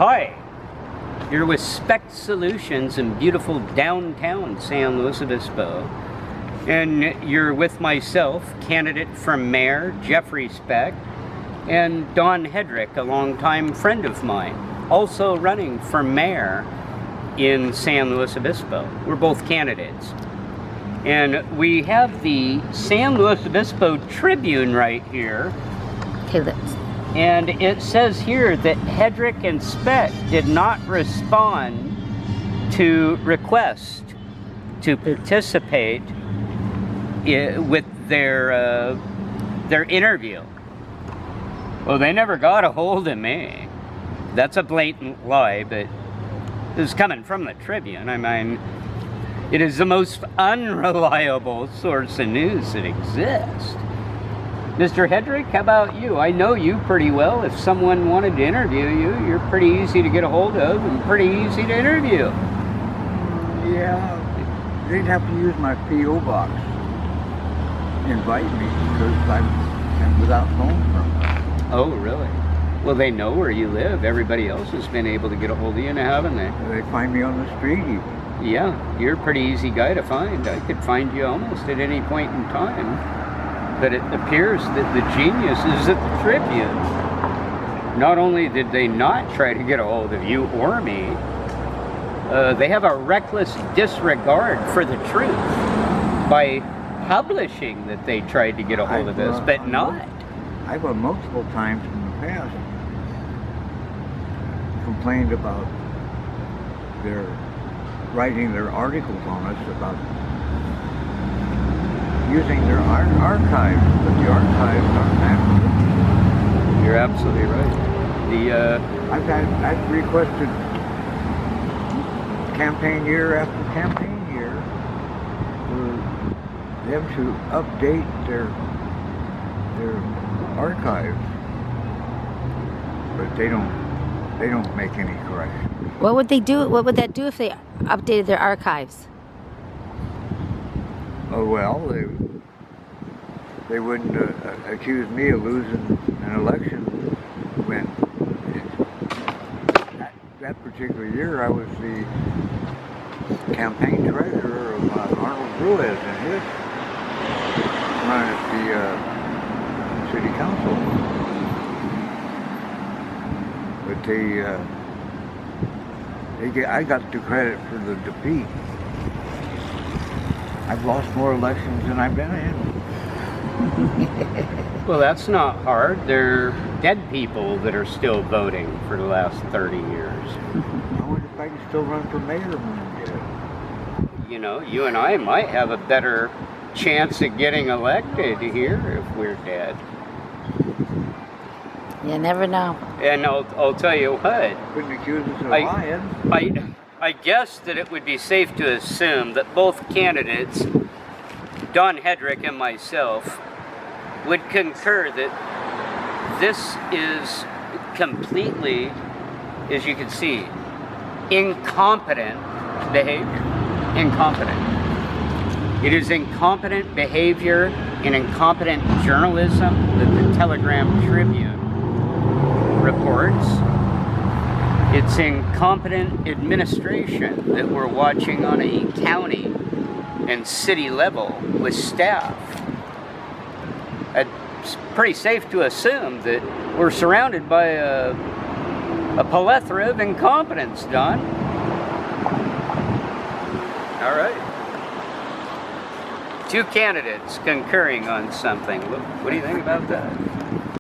Hi, you're with SpechtSolutions in beautiful downtown San Luis Obispo. And you're with myself, candidate for mayor, Jeffery Specht, and Don Hedrick, a longtime friend of mine, also running for mayor in San Luis Obispo. We're both candidates. And we have the San Luis Obispo Tribune right here. Okay, let's. And it says here that Hedrick and Specht did not respond to requests to participate with their interview. Well, they never got a hold of me. That's a blatant lie, but this is coming from the Tribune. I mean, it is the most unreliable source of news that exists. Mr. Hedrick, how about you? I know you pretty well. If someone wanted to interview you, you're pretty easy to get a hold of and pretty easy to interview. Yeah, they'd have to use my P.O. box to invite me because I'm without phone from. Oh, really? Well, they know where you live. Everybody else has been able to get a hold of you now, haven't they? They find me on the street even. Yeah, you're a pretty easy guy to find. I could find you almost at any point in time. But it appears that the genius is at the Tribune. Not only did they not try to get a hold of you or me, they have a reckless disregard for the truth by publishing that they tried to get a hold of us, but not. I've multiple times in the past complained about their writing their articles on us about using their archives, but the archives aren't accurate. You're absolutely right. I've requested campaign year after campaign year for them to update their archives, but they don't make any corrections. What would they do? What would that do if they updated their archives? Oh well, they wouldn't accuse me of losing an election when that particular year I was the campaign treasurer of Arnold Ruiz and his run at the city council. But I got the credit for the defeat. I've lost more elections than I've been in. Well, that's not hard. They're dead people that are still voting for the last 30 years. I wonder if I can still run for mayor when I get it. You know, you and I might have a better chance of getting elected here if we're dead. You never know. And I'll tell you what. Couldn't accuse us of lying. I guess that it would be safe to assume that both candidates, Don Hedrick and myself, would concur that this is completely, as you can see, incompetent behavior. Incompetent. It is incompetent behavior and incompetent journalism that the Telegram Tribune reports. It's incompetent administration that we're watching on a county and city level with staff. It's pretty safe to assume that we're surrounded by a plethora of incompetence, Don. All right. Two candidates concurring on something. What do you think about that?